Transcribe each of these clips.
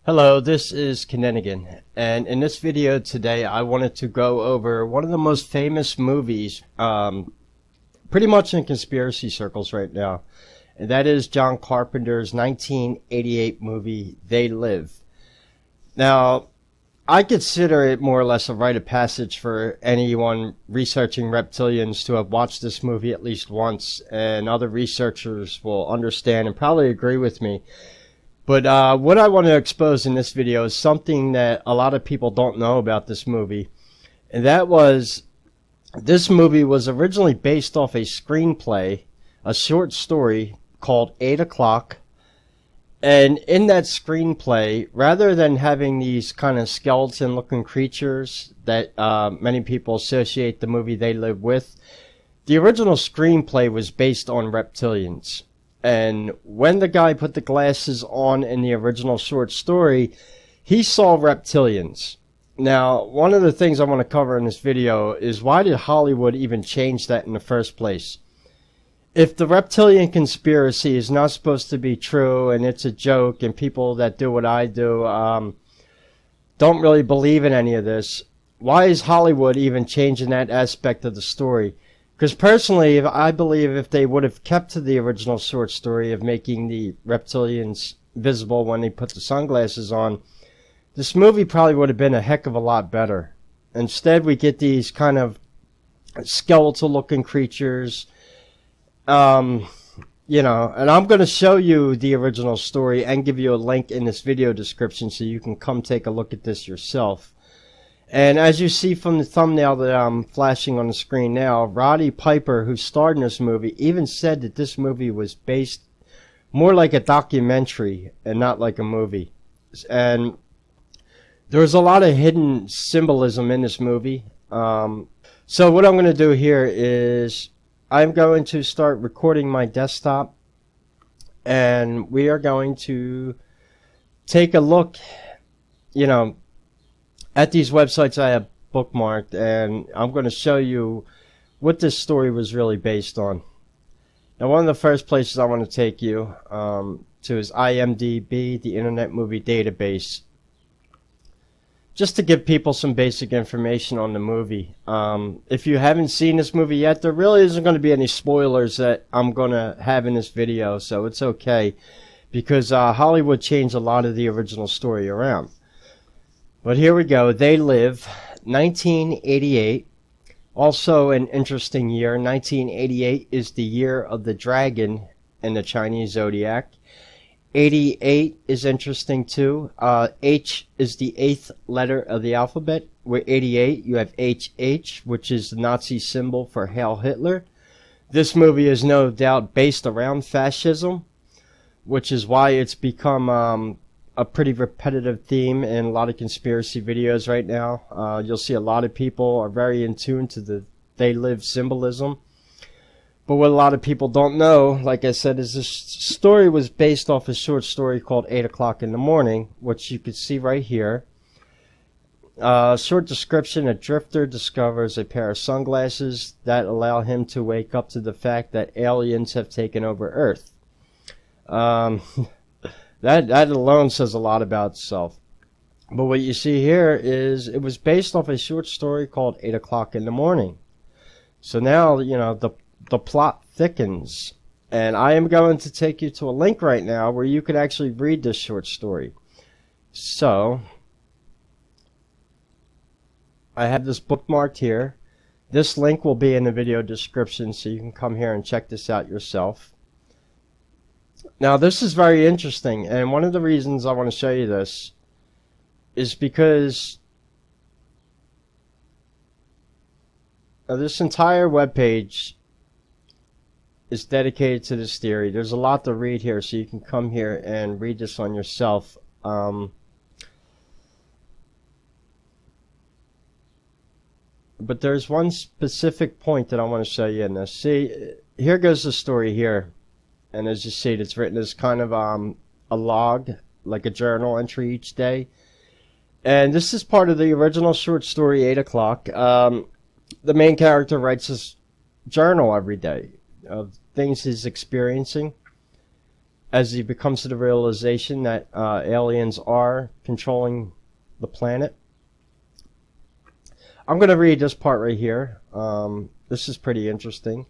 Hello, this is Kenenigan, and in this video today I wanted to go over one of the most famous movies pretty much in conspiracy circles right now, and that is John Carpenter's 1988 movie, They Live. Now, I consider it more or less a rite of passage for anyone researching reptilians to have watched this movie at least once, and other researchers will understand and probably agree with me. But what I want to expose in this video is something that a lot of people don't know about this movie. And that was, this movie was originally based off a screenplay, a short story called 8 O'Clock. And in that screenplay, rather than having these kind of skeleton-looking creatures that many people associate the movie They Live with, the original screenplay was based on reptilians. And when the guy put the glasses on in the original short story, he saw reptilians. Now, one of the things I want to cover in this video is why did Hollywood even change that in the first place? If the reptilian conspiracy is not supposed to be true and it's a joke and people that do what I do don't really believe in any of this, why is Hollywood even changing that aspect of the story? Because personally, I believe if they would have kept to the original short story of making the reptilians visible when they put the sunglasses on, this movie probably would have been a heck of a lot better. Instead, we get these kind of skeletal-looking creatures, and I'm going to show you the original story and give you a link in this video description so you can come take a look at this yourself. And as you see from the thumbnail that I'm flashing on the screen now, Roddy Piper, who starred in this movie, even said that this movie was based more like a documentary and not like a movie. And there's a lot of hidden symbolism in this movie. So what I'm going to do here is I'm going to start recording my desktop, and we are going to take a look, at these websites I have bookmarked, and I'm going to show you what this story was really based on. Now, one of the first places I want to take you to is IMDb, the Internet Movie Database, just to give people some basic information on the movie. If you haven't seen this movie yet, there really isn't going to be any spoilers that I'm going to have in this video, so it's okay, because Hollywood changed a lot of the original story around. But here we go. They Live, 1988. Also an interesting year. 1988 is the year of the dragon in the Chinese zodiac. 88 is interesting too. H is the 8th letter of the alphabet. With 88, you have HH, which is the Nazi symbol for Heil Hitler. This movie is no doubt based around fascism, which is why it's become a pretty repetitive theme in a lot of conspiracy videos right now. You'll see a lot of people are very in tune to the They Live symbolism. But what a lot of people don't know, like I said, is this story was based off a short story called 8 O'Clock in the Morning, which you can see right here. Short description: a drifter discovers a pair of sunglasses that allow him to wake up to the fact that aliens have taken over Earth. That alone says a lot about itself. But what you see here is it was based off a short story called 8 O'Clock in the Morning. So now, the plot thickens. And I am going to take you to a link right now where you could actually read this short story. So, I have this bookmarked here. This link will be in the video description so you can come here and check this out yourself. Now, this is very interesting, and one of the reasons I want to show you this is because this entire webpage is dedicated to this theory. There's a lot to read here, so you can come here and read this on yourself. But there's one specific point that I want to show you in this. See, here goes the story here. And as you see, it's written as kind of a log, like a journal entry each day. And this is part of the original short story, 8 O'Clock. The main character writes his journal every day of things he's experiencing. as he becomes to the realization that aliens are controlling the planet. I'm going to read this part right here. This is pretty interesting.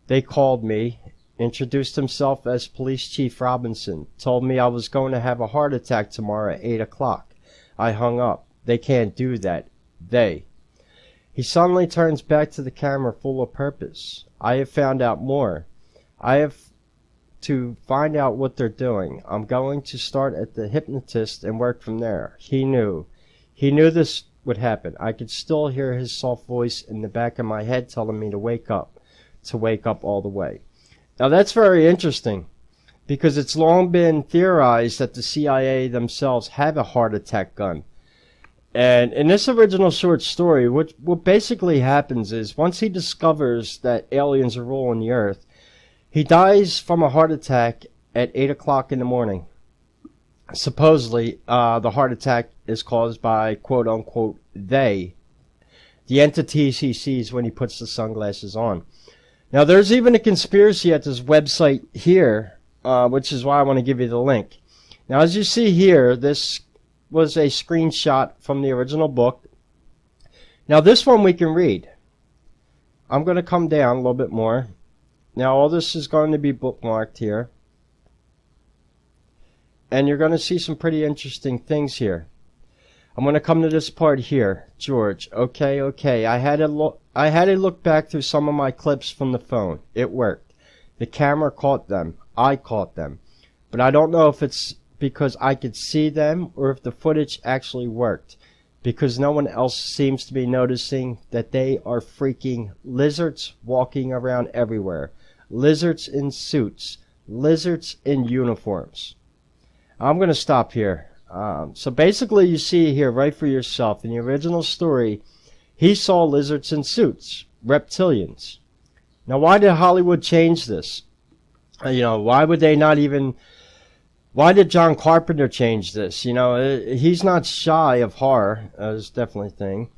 They called me, introduced himself as Police Chief Robinson, told me I was going to have a heart attack tomorrow at 8 o'clock. I hung up. They can't do that. They. He suddenly turns back to the camera full of purpose. I have found out more. I have to find out what they're doing. I'm going to start at the hypnotist and work from there. He knew. He knew this would happen. I could still hear his soft voice in the back of my head telling me to wake up all the way. Now that's very interesting, because it's long been theorized that the CIA themselves have a heart attack gun. And in this original short story, what basically happens is, once he discovers that aliens are ruling the earth, he dies from a heart attack at 8 o'clock in the morning. Supposedly, the heart attack is caused by, quote-unquote, they, the entities he sees when he puts the sunglasses on. Now, there's even a conspiracy at this website here, which is why I want to give you the link. Now, as you see here, this was a screenshot from the original book. Now, this one we can read. I'm going to come down a little bit more. Now, all this is going to be bookmarked here. And you're going to see some pretty interesting things here. I'm going to come to this part here. George, okay. I had to look back through some of my clips from the phone. It worked. The camera caught them. I caught them. But I don't know if it's because I could see them or if the footage actually worked, because no one else seems to be noticing that they are freaking lizards walking around everywhere. Lizards in suits. Lizards in uniforms. I'm going to stop here. So basically you see here right for yourself, in the original story, he saw lizards in suits, reptilians. Now, why did Hollywood change this? Why would they not even... Why did John Carpenter change this? He's not shy of horror. That's definitely a thing.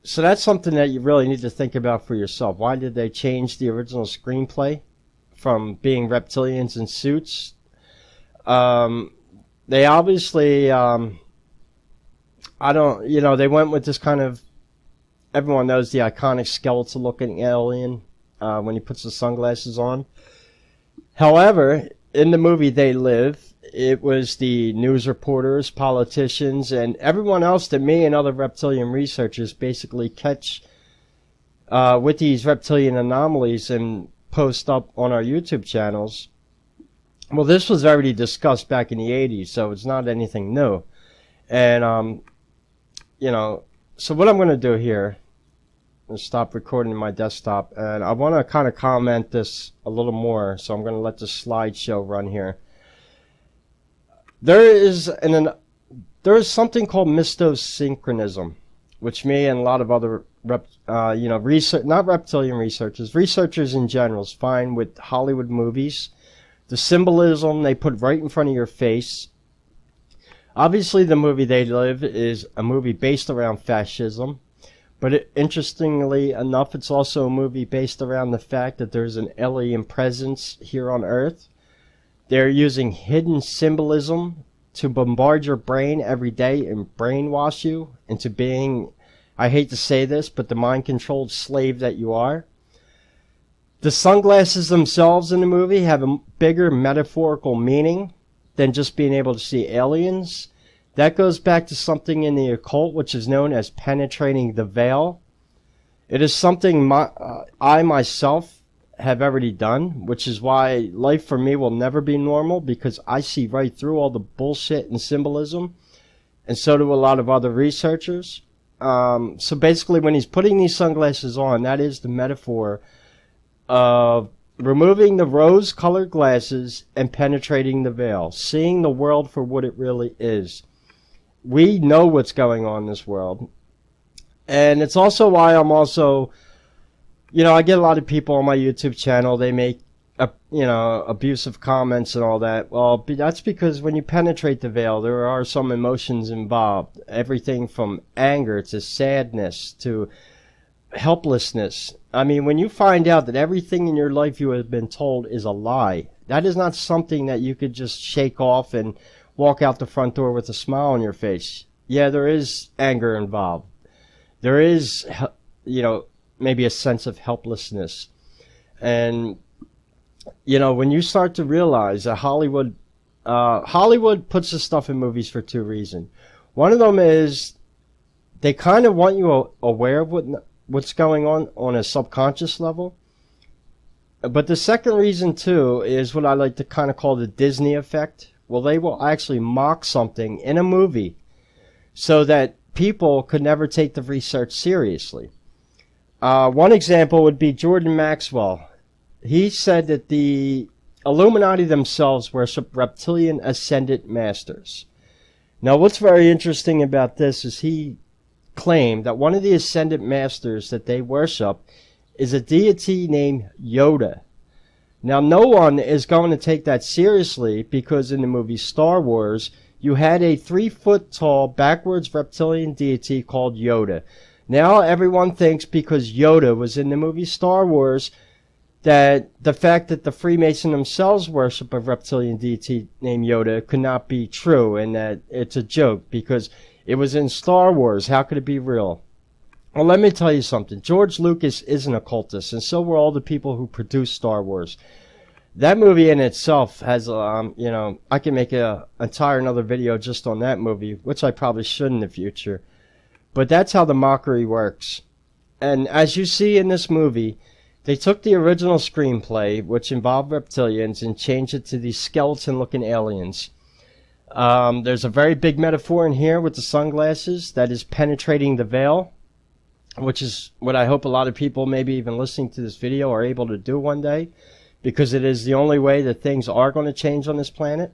So that's something that you really need to think about for yourself. Why did they change the original screenplay from being reptilians in suits? They obviously, they went with this kind of, everyone knows the iconic skeletal looking alien, when he puts the sunglasses on. However, in the movie They Live, it was the news reporters, politicians, and everyone else that me and other reptilian researchers basically catch, with these reptilian anomalies and post up on our YouTube channels. Well, this was already discussed back in the 80s, so it's not anything new. And, so what I'm going to do here is stop recording my desktop, and I want to kind of comment this a little more, so I'm going to let the slideshow run here. There is something called mystosynchronism, which me and a lot of other not reptilian researchers in general find with Hollywood movies. The symbolism they put right in front of your face. Obviously, the movie They Live is a movie based around fascism. But interestingly enough, it's also a movie based around the fact that there's an alien presence here on Earth. They're using hidden symbolism to bombard your brain every day and brainwash you into being, I hate to say this, but the mind-controlled slave that you are. The sunglasses themselves in the movie have a bigger metaphorical meaning than just being able to see aliens. That goes back to something in the occult, which is known as penetrating the veil. It is something I myself have already done, which is why life for me will never be normal, because I see right through all the bullshit and symbolism, and so do a lot of other researchers. So basically, when he's putting these sunglasses on, that is the metaphor of removing the rose-colored glasses and penetrating the veil, seeing the world for what it really is. We know what's going on in this world. And it's also why I'm also, I get a lot of people on my YouTube channel, they make, abusive comments and all that. Well, that's because when you penetrate the veil, there are some emotions involved. Everything from anger to sadness to helplessness. I mean, when you find out that everything in your life you have been told is a lie, that is not something that you could just shake off and walk out the front door with a smile on your face. Yeah, there is anger involved. There is, maybe a sense of helplessness. And, when you start to realize that Hollywood puts this stuff in movies for two reasons. One of them is they kind of want you aware of what's going on a subconscious level. But the second reason, too, is what I like to kind of call the Disney effect. Well, they will actually mock something in a movie so that people could never take the research seriously. One example would be Jordan Maxwell. He said that the Illuminati themselves worship reptilian ascendant masters. Now, what's very interesting about this is he claimed that one of the ascendant masters that they worship is a deity named Yoda. Now, no one is going to take that seriously because in the movie Star Wars, you had a 3-foot-tall backwards reptilian deity called Yoda. Now everyone thinks because Yoda was in the movie Star Wars that the fact that the Freemasons themselves worship a reptilian deity named Yoda could not be true and that it's a joke because it was in Star Wars. How could it be real? Well, let me tell you something. George Lucas is an occultist, and so were all the people who produced Star Wars. That movie in itself has, I can make an entire another video just on that movie, which I probably should in the future. But that's how the mockery works. And as you see in this movie, they took the original screenplay, which involved reptilians, and changed it to these skeleton-looking aliens. There's a very big metaphor in here with the sunglasses that is penetrating the veil, which is what I hope a lot of people, maybe even listening to this video, are able to do one day, because it is the only way that things are going to change on this planet.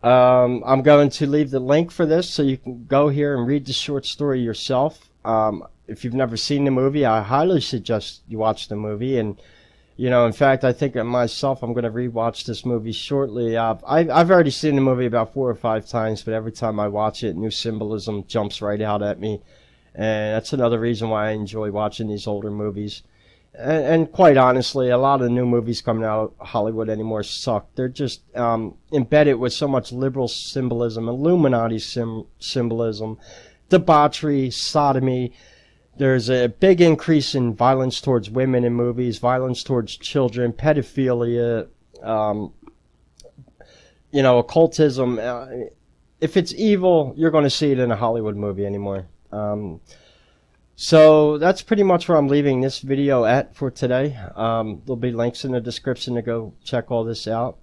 I'm going to leave the link for this so you can go here and read the short story yourself. If you've never seen the movie, I highly suggest you watch the movie. And, in fact, I think myself, I'm going to rewatch this movie shortly. I've already seen the movie about 4 or 5 times, but every time I watch it, new symbolism jumps right out at me. And that's another reason why I enjoy watching these older movies. And quite honestly, a lot of new movies coming out of Hollywood anymore suck. They're just embedded with so much liberal symbolism, Illuminati symbolism, debauchery, sodomy. There's a big increase in violence towards women in movies, violence towards children, pedophilia, occultism. If it's evil, you're going to see it in a Hollywood movie anymore. So that's pretty much where I'm leaving this video at for today. There'll be links in the description to go check all this out.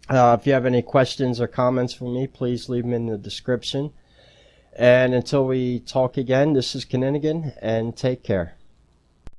If you have any questions or comments for me, please leave them in the description. And until we talk again, this is Keninigan, and take care.